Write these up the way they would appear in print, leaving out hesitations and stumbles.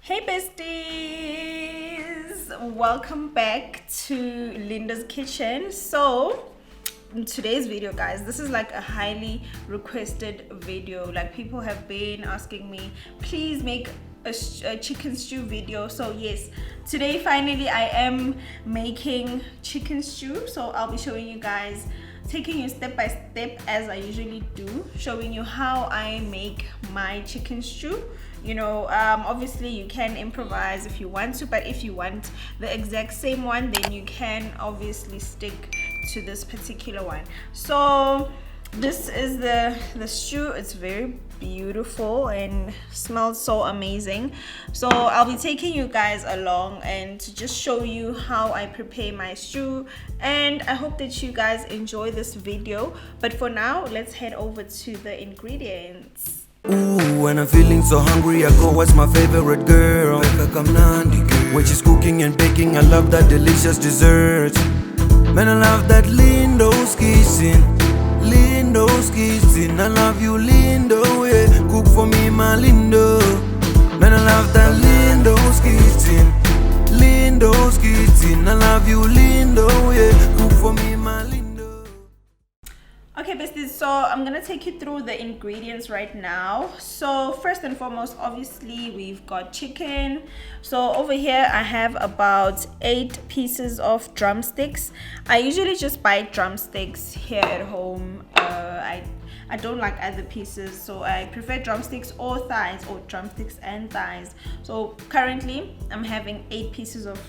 Hey besties, welcome back to Linda's kitchen. So in today's video, guys, this is like a highly requested video. Like, people have been asking me, please make a chicken stew video. So yes, today finally I am making chicken stew. So I'll be showing you guys, taking you step by step as I usually do, showing you how I make my chicken stew. Obviously you can improvise if you want to, but if you want the exact same one, then you can obviously stick to this particular one. So this is the stew. It's very beautiful and smells so amazing. So I'll be taking you guys along and to just show you how I prepare my stew, and I hope that you guys enjoy this video. But for now, let's head over to the ingredients. Ooh, when I'm feeling so hungry, I go watch my favorite girl. When she's cooking and baking, I love that delicious dessert. Man, I love that Leendo's kitchen. Leendo's kitchen, I love you, Leendo, yeah. Cook for me, my Leendo. Man, I love that Leendo's kitchen. Leendo's kitchen, I love you, Leendo, yeah. Cook for me, my Leendo. Okay besties, so I'm gonna take you through the ingredients right now. So first and foremost, obviously we've got chicken. So over here I have about 8 pieces of drumsticks. I usually just buy drumsticks here at home. I don't like other pieces, so I prefer drumsticks or thighs, or drumsticks and thighs. So currently I'm having 8 pieces of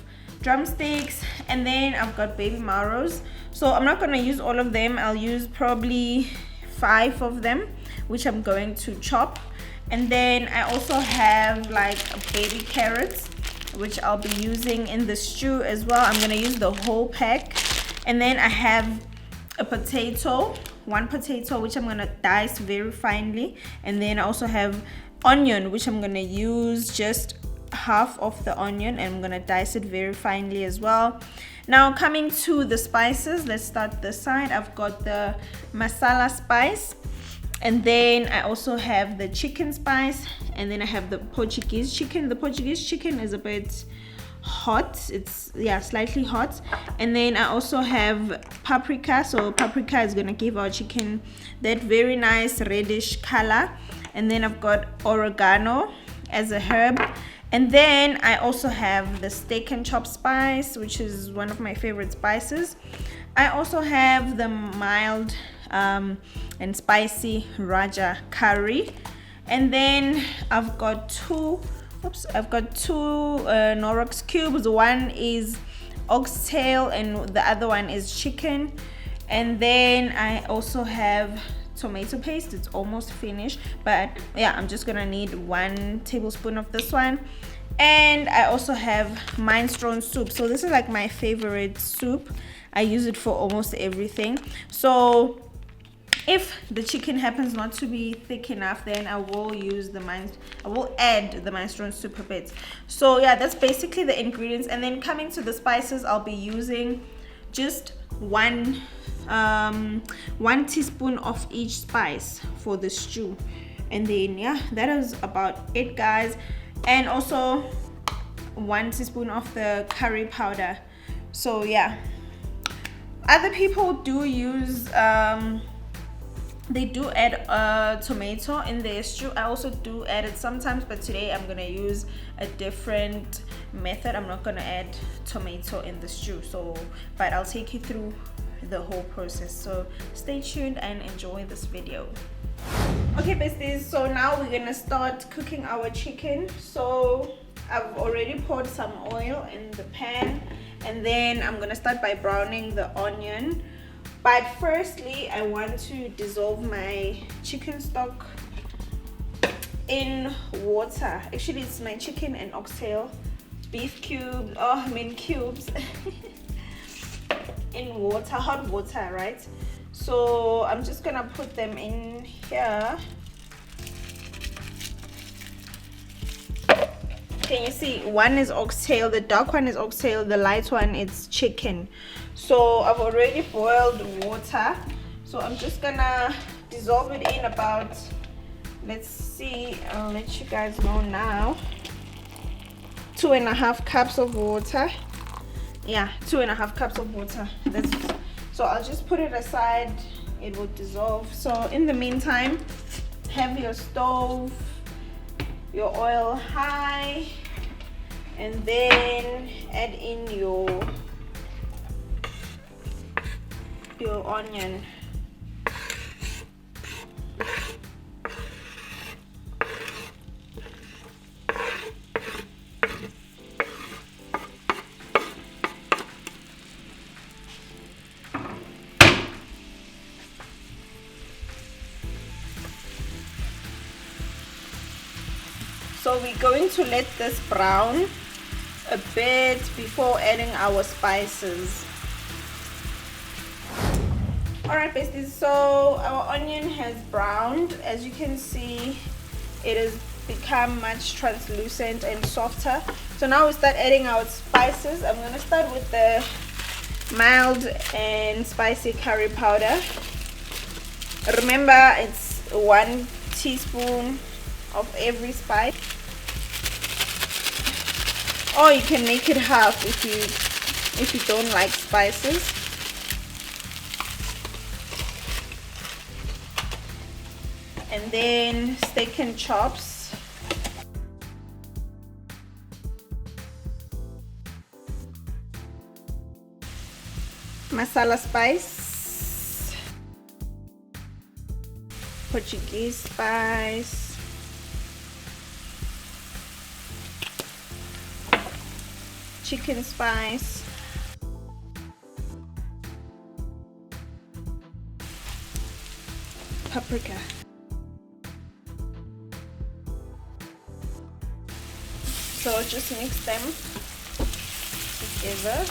drumsticks, and then I've got baby marrows. So I'm not going to use all of them. I'll use probably 5 of them, which I'm going to chop. And then I also have like baby carrots, which I'll be using in the stew as well. I'm going to use the whole pack. And then I have a potato, 1 potato, which I'm going to dice very finely. And then I also have onion, which I'm going to use just half of the onion, and I'm gonna dice it very finely as well. Now coming to the spices, let's start this side. I've got the masala spice, and then I also have the chicken spice, and then I have the Portuguese chicken. The Portuguese chicken is a bit hot, it's slightly hot. And then I also have paprika. So paprika is gonna give our chicken that very nice reddish color. And then I've got oregano as a herb. And then I also have the steak and chop spice, which is one of my favorite spices. I also have the mild and spicy Raja curry. And then I've got two Norox cubes. One is oxtail and the other one is chicken. And then I also have tomato paste. It's almost finished, but yeah, I'm just gonna need 1 tablespoon of this one. And I also have minestrone soup. So this is like my favorite soup. I use it for almost everything. So if the chicken happens not to be thick enough, then I will add the minestrone soup a bit. So yeah, that's basically the ingredients. And then coming to the spices, I'll be using just 1 teaspoon of each spice for the stew. And then yeah, that is about it, guys. And also 1 teaspoon of the curry powder. So yeah, other people do use they do add tomato in their stew. I also do add it sometimes, but today I'm gonna use a different method. I'm not gonna add tomato in the stew, but I'll take you through the whole process. So stay tuned and enjoy this video. Okay besties, so now we're gonna start cooking our chicken. So I've already poured some oil in the pan, and then I'm gonna start by browning the onion. But firstly, I want to dissolve my chicken stock in water. Actually, it's my chicken and oxtail beef cubes, cubes in water, hot water, right? So I'm just gonna put them in here. Can you see? One is oxtail, the dark one is oxtail, the light one is chicken. So I've already boiled water, so I'm just gonna dissolve it in about, let's see, I'll let you guys know now. 2.5 cups of water. Yeah, 2.5 cups of water. So I'll just put it aside, it will dissolve. So in the meantime, have your stove, your oil high, and then add in your onion. So we're going to let this brown a bit before adding our spices. Alright besties, so our onion has browned. As you can see, it has become much translucent and softer. So now we start adding our spices. I'm going to start with the mild and spicy curry powder. Remember, it's 1 teaspoon of every spice, or you can make it half if you don't like spices. And then steak and chops, masala spice, Portuguese spice, chicken spice, paprika. So just mix them together.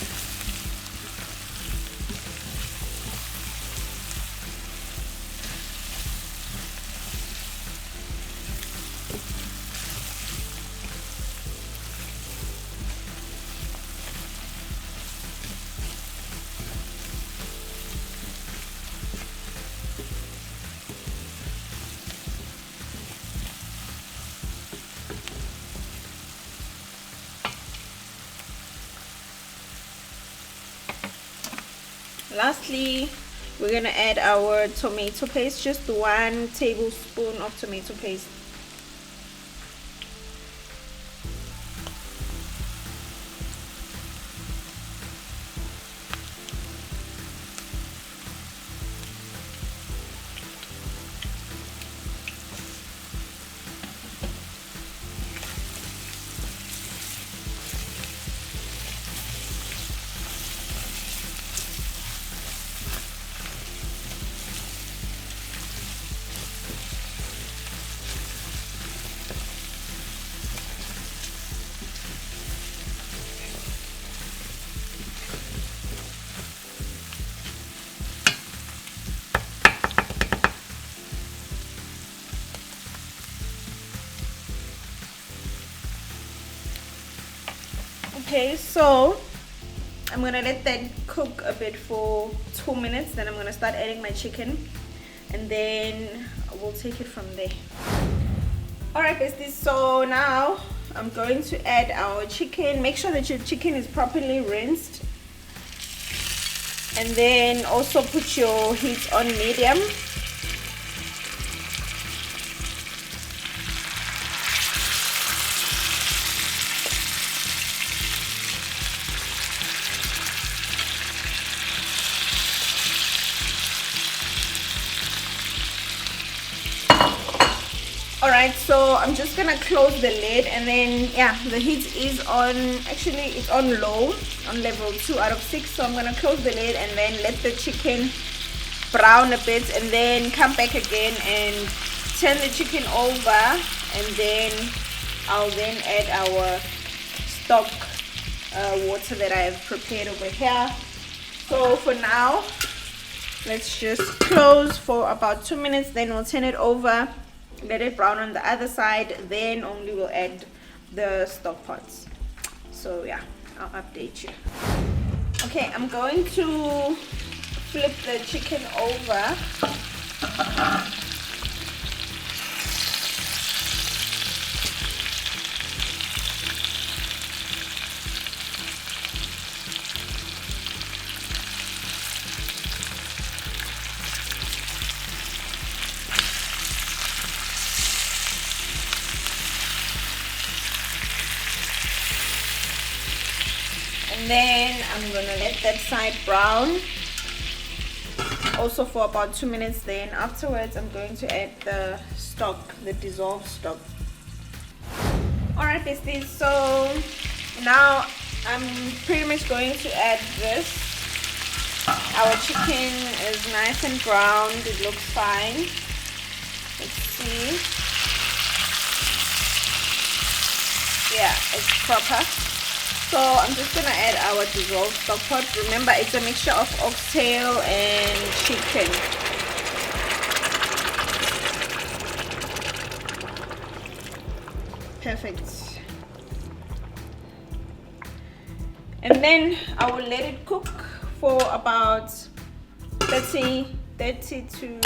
Lastly, we're gonna add our tomato paste, just 1 tablespoon of tomato paste. Okay, so I'm gonna let that cook a bit for 2 minutes, then I'm gonna start adding my chicken, and then we'll take it from there. Alright besties, so now I'm going to add our chicken. Make sure that your chicken is properly rinsed, and then also put your heat on medium. Alright, so I'm just gonna close the lid, and then yeah, the heat is on, actually it's on low, on level 2 out of 6. So I'm gonna close the lid and then let the chicken brown a bit, and then come back again and turn the chicken over, and then I'll then add our stock water that I have prepared over here. So for now, let's just close for about 2 minutes, then we'll turn it over, let it brown on the other side, then only we'll add the stock pots. So yeah, I'll update you. Okay, I'm going to flip the chicken over. then I'm gonna let that side brown also for about 2 minutes. Then afterwards I'm going to add the stock, the dissolved stock. Alright besties, so now I'm pretty much going to add this. Our chicken is nice and browned, it looks fine. Let's see. Yeah, it's proper. So I'm just gonna add our dissolved stock pot. Remember, it's a mixture of oxtail and chicken. Perfect. And then I will let it cook for about 30 to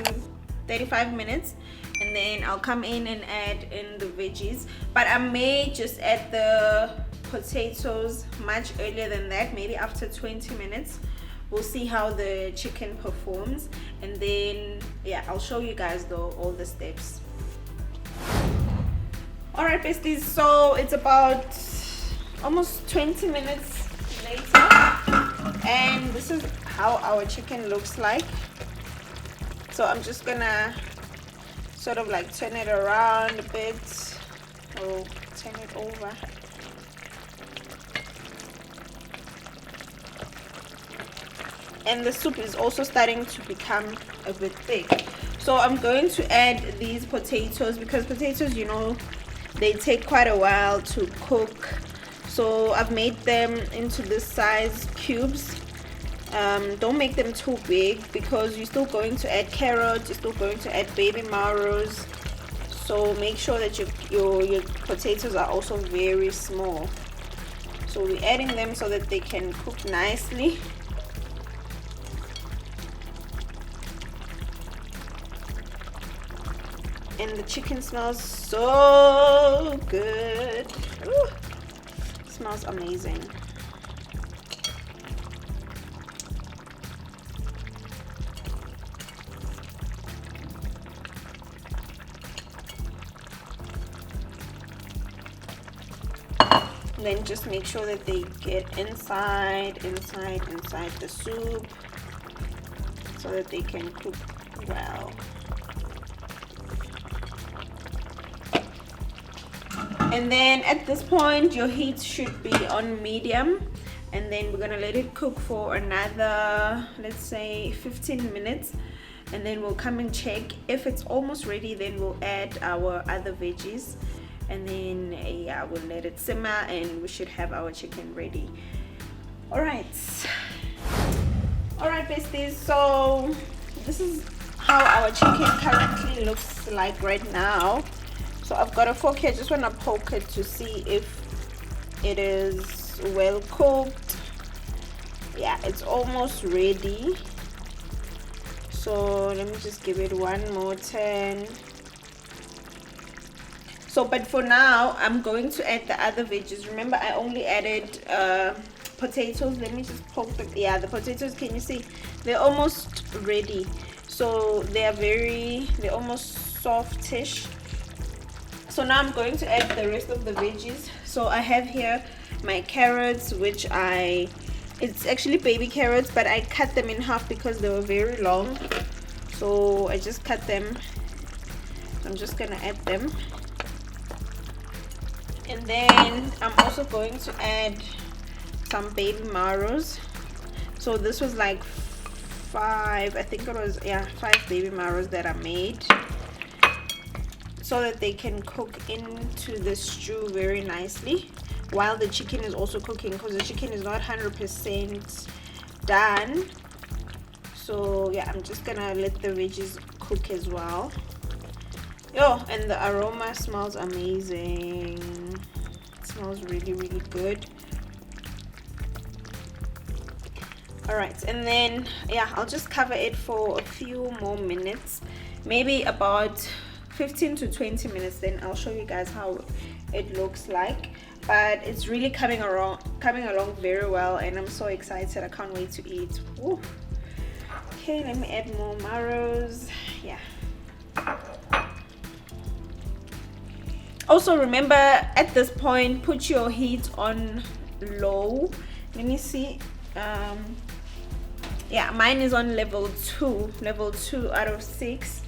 35 minutes. And then I'll come in and add in the veggies, but I may just add the potatoes much earlier than that, maybe after 20 minutes. We'll see how the chicken performs, and then yeah, I'll show you guys though all the steps. Alright besties, so it's about almost 20 minutes later, and this is how our chicken looks like. So I'm just gonna sort of like turn it around a bit, or turn it over. And the soup is also starting to become a bit thick. So I'm going to add these potatoes, because potatoes, you know, they take quite a while to cook. So I've made them into this size cubes. Don't make them too big, because you're still going to add carrots, you're still going to add baby marrows. So make sure that your potatoes are also very small. So we're adding them so that they can cook nicely. And the chicken smells so good. Ooh, smells amazing. Then just make sure that they get inside the soup, so that they can cook well. And then at this point your heat should be on medium, and then we're gonna let it cook for another, let's say 15 minutes, and then we'll come and check. If it's almost ready, then we'll add our other veggies, and then yeah, we'll let it simmer and we should have our chicken ready. Alright besties, so this is how our chicken currently looks like right now. So I've got a fork here, just want to poke it to see if it is well cooked. Yeah, it's almost ready. So let me just give it one more turn. So but for now I'm going to add the other veggies. Remember, I only added potatoes. Let me just poke the, yeah, the potatoes, can you see they're almost ready? So they're almost softish. So now I'm going to add the rest of the veggies. So I have here my carrots, which it's actually baby carrots, but I cut them in half because they were very long. So I just cut them. I'm just gonna add them. And then I'm also going to add some baby marrows. So this was like 5, I think it was, yeah, 5 baby marrows that I made, so that they can cook into the stew very nicely while the chicken is also cooking, because the chicken is not 100% done. So yeah, I'm just gonna let the veggies cook as well. Yo, and the aroma smells amazing. It smells really, really good. Alright, and then yeah, I'll just cover it for a few more minutes, maybe about 15 to 20 minutes. Then I'll show you guys how it looks like. But it's really coming along very well, and I'm so excited. I can't wait to eat. Woo. Okay, let me add more marrows. Yeah. Also remember, at this point, put your heat on low, let me see. Yeah, mine is on level 2 out of 6.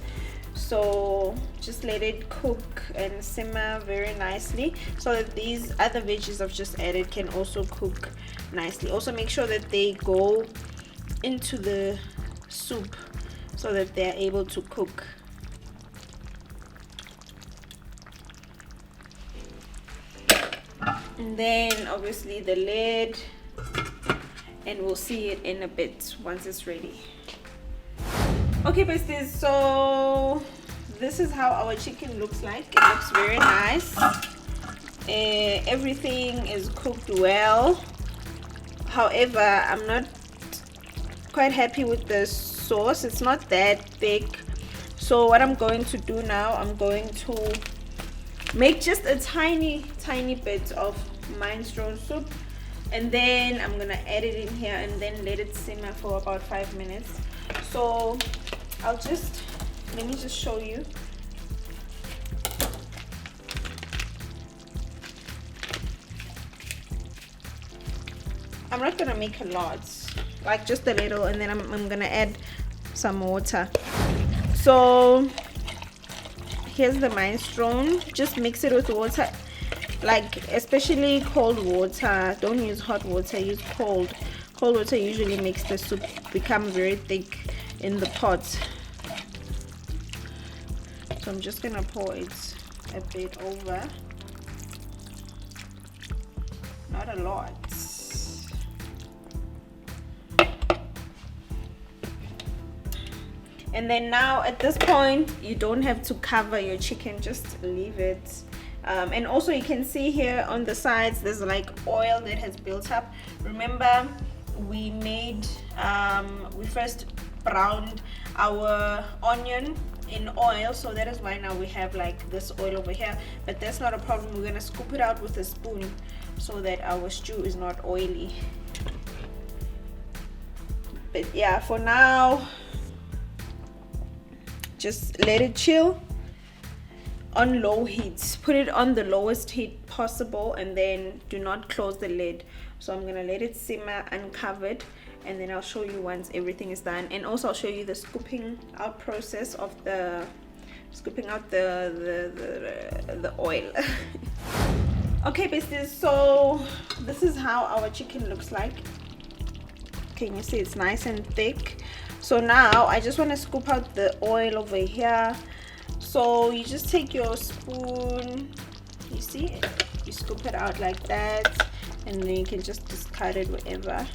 So just let it cook and simmer very nicely so that these other veggies I've just added can also cook nicely. Also make sure that they go into the soup so that they're able to cook. And then obviously the lid, and we'll see it in a bit once it's ready. Okay besties, so this is how our chicken looks like. It looks very nice. Everything is cooked well. However, I'm not quite happy with the sauce. It's not that thick. So what I'm going to do now, I'm going to make just a tiny bit of minestrone soup, and then I'm gonna add it in here and then let it simmer for about 5 minutes. So let me just show you. I'm not gonna make a lot, like just a little, and then I'm gonna add some water. So here's the minestrone. Just mix it with water, like especially cold water. Don't use hot water, use cold water. Usually makes the soup become very thick in the pot. So I'm just gonna pour it a bit over, not a lot. And then now at this point you don't have to cover your chicken, just leave it. And also you can see here on the sides there's like oil that has built up. Remember we first browned our onion in oil, so that is why now we have like this oil over here, but that's not a problem. We're gonna scoop it out with a spoon so that our stew is not oily. But yeah, for now just let it chill on low heat. Put it on the lowest heat possible, and then do not close the lid. So I'm gonna let it simmer uncovered, and then I'll show you once everything is done. And also I'll show you the scooping out process of the scooping out the oil. Okay besties, so this is how our chicken looks like. Can you see it's nice and thick? So now I just want to scoop out the oil over here. So you just take your spoon, you see, you scoop it out like that, and then you can just discard it wherever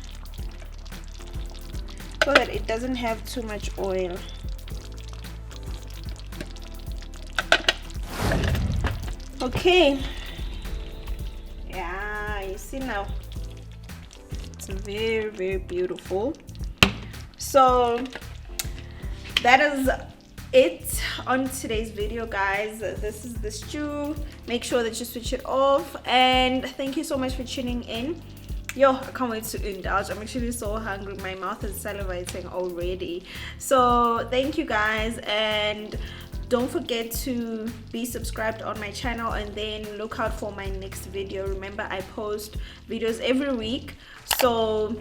so that it doesn't have too much oil. Okay, yeah, you see now it's very beautiful. So that is it on today's video, guys. This is the stew. Make sure that you switch it off, and thank you so much for tuning in. Yo, I can't wait to indulge. I'm actually so hungry. My mouth is salivating already. So thank you guys, and don't forget to be subscribed on my channel, and then look out for my next video. Remember, I post videos every week, so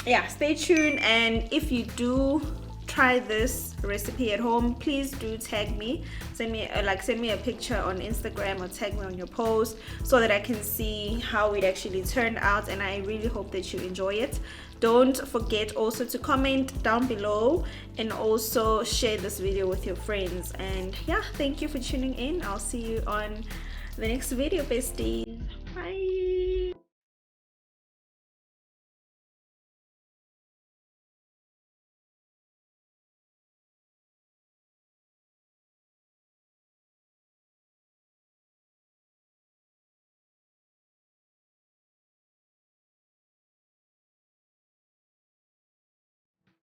yeah, stay tuned. And if you do try this recipe at home, please do tag me. Send me a picture on Instagram, or tag me on your post so that I can see how it actually turned out, and I really hope that you enjoy it. Don't forget also to comment down below, and also share this video with your friends. And yeah, thank you for tuning in. I'll see you on the next video, besties. Bye.